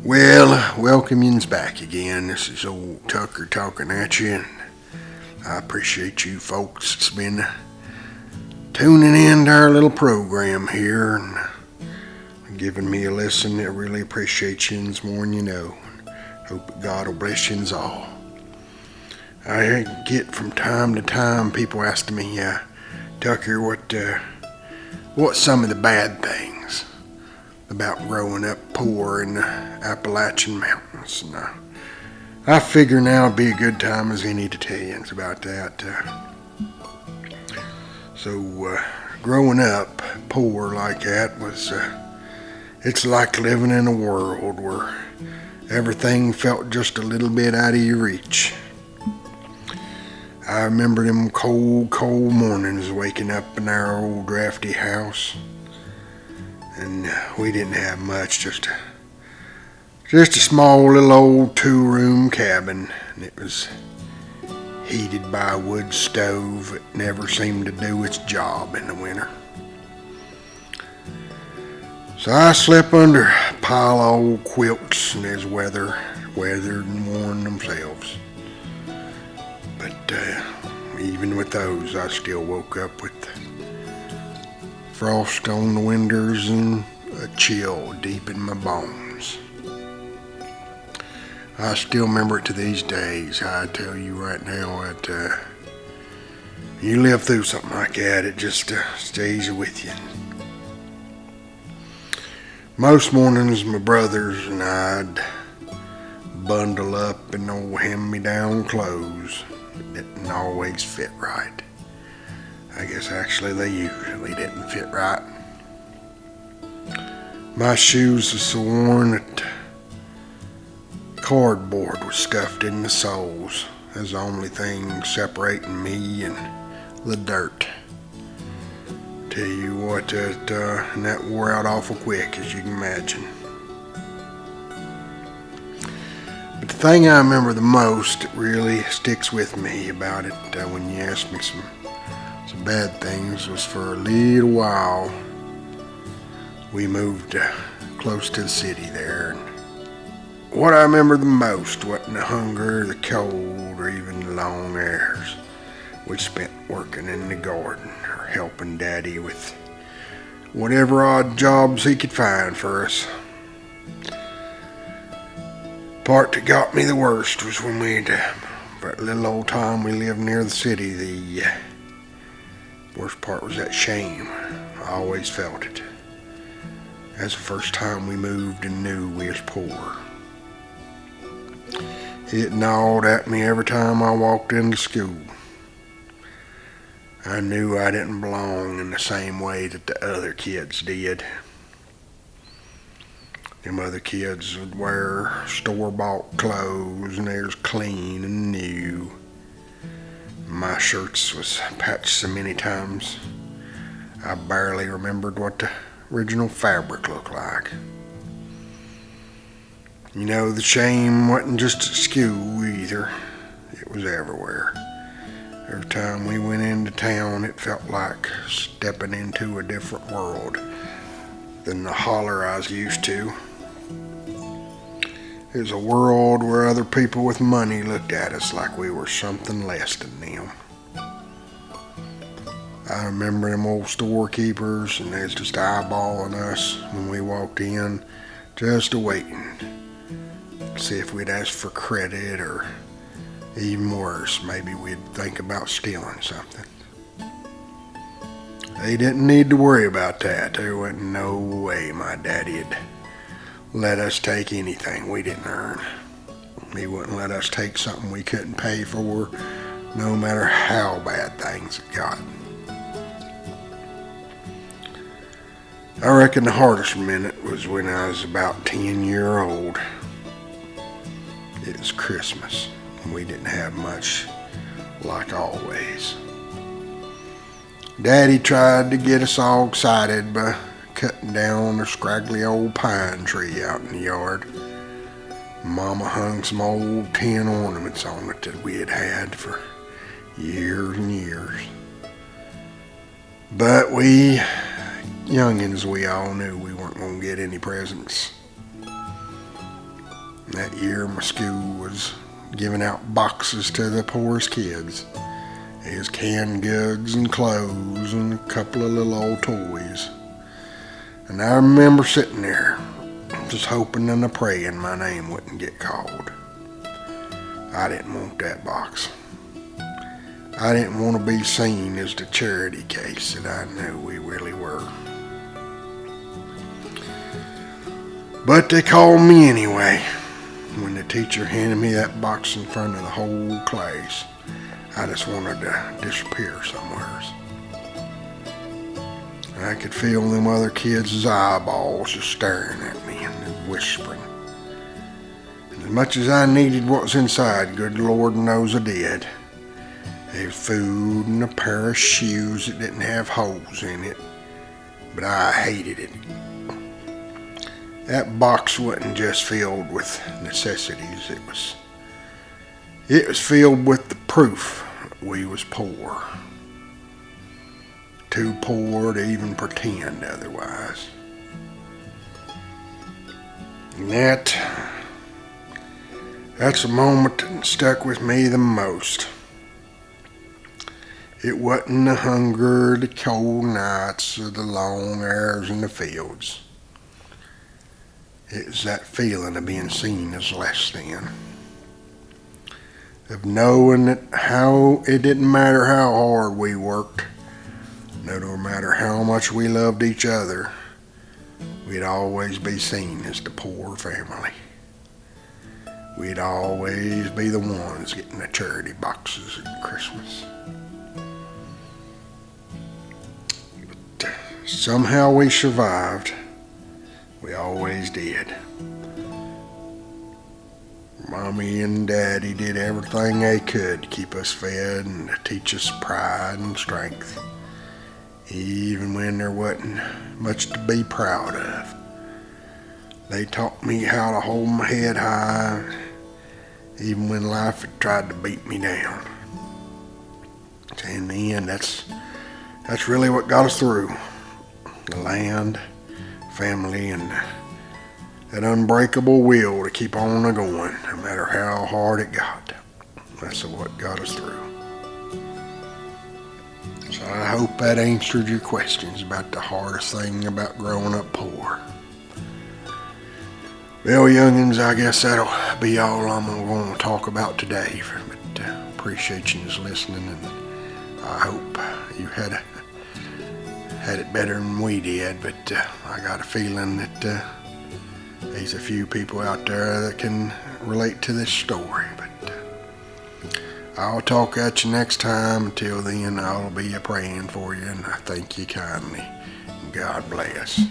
Well, welcome yous back again. This is old Tucker talking at you, and I appreciate you folks that's been tuning in to our little program here and giving me a listen. I really appreciate yous more than you know. Hope that God will bless yous all. I get from time to time people asking me, Tucker, what's some of the bad things about growing up poor in the Appalachian Mountains? And I figure now would be a good time as any to tell you about that. Growing up poor like that it's like living in a world where everything felt just a little bit out of your reach. I remember them cold mornings waking up in our old drafty house. And we didn't have much, just a small little old 2-room cabin, and it was heated by a wood stove that never seemed to do its job in the winter. So I slept under a pile of old quilts, and as weathered and worn themselves. But even with those, I still woke up with frost on the windows and a chill deep in my bones. I still remember it to these days. I tell you right now that you live through something like that, it just stays with you. Most mornings my brothers and I'd bundle up in old hand-me-down clothes that didn't always fit right. I guess actually they usually didn't fit right. My shoes were so worn that cardboard was stuffed in the soles as the only thing separating me and the dirt. Tell you what, and that wore out awful quick, as you can imagine. But the thing I remember the most that really sticks with me about it when you ask me some bad things was for a little while we moved close to the city there, and what I remember the most wasn't the hunger, the cold, or even the long hours we spent working in the garden or helping Daddy with whatever odd jobs he could find for us. Part that got me the worst was when for that little old time we lived near the city, the worst part was that shame. I always felt it. As the first time we moved and knew we was poor. It gnawed at me every time I walked into school. I knew I didn't belong in the same way that the other kids did. Them other kids would wear store-bought clothes and they was clean and new. My shirts was patched so many times I barely remembered what the original fabric looked like. You know, the shame wasn't just at school either. It was everywhere. Every time we went into town, it felt like stepping into a different world than the holler I was used to. It was a world where other people with money looked at us like we were something less than them. I remember them old storekeepers, and they was just eyeballing us when we walked in, just waiting to see if we'd ask for credit, or even worse, maybe we'd think about stealing something. They didn't need to worry about that. There wasn't no way my daddy'd let us take anything we didn't earn. He wouldn't let us take something we couldn't pay for, no matter how bad things had gotten. I reckon the hardest minute was when I was about 10 years old. It was Christmas, and we didn't have much, like always. Daddy tried to get us all excited by cutting down a scraggly old pine tree out in the yard. Mama hung some old tin ornaments on it that we had had for years and years. But we youngins, we all knew we weren't going to get any presents. That year my school was giving out boxes to the poorest kids. There's canned goods and clothes and a couple of little old toys. And I remember sitting there just hoping and praying my name wouldn't get called. I didn't want that box. I didn't want to be seen as the charity case that I knew we really were. But they called me anyway. When the teacher handed me that box in front of the whole class, I just wanted to disappear somewhere. I could feel them other kids' eyeballs just staring at me and whispering. And as much as I needed what was inside, good Lord knows I did. There was food and a pair of shoes that didn't have holes in it, but I hated it. That box wasn't just filled with necessities. It was filled with the proof that we was poor. Too poor to even pretend otherwise. And that's a moment that stuck with me the most. It wasn't the hunger, the cold nights, or the long hours in the fields. It was that feeling of being seen as less than. Of knowing that it didn't matter how hard we worked, no matter how much we loved each other, we'd always be seen as the poor family. We'd always be the ones getting the charity boxes at Christmas. But somehow we survived. We always did. Mommy and Daddy did everything they could to keep us fed and to teach us pride and strength, even when there wasn't much to be proud of. They taught me how to hold my head high, even when life had tried to beat me down. In the end, that's really what got us through. The land, family, and that unbreakable will to keep on going, no matter how hard it got. That's what got us through. So I hope that answered your questions about the hardest thing about growing up poor. Well, youngins, I guess that'll be all I'm going to talk about today. But appreciate you just listening, and I hope you had it better than we did. But I got a feeling that there's a few people out there that can relate to this story. But I'll talk at you next time. Until then, I'll be praying for you, and I thank you kindly. God bless.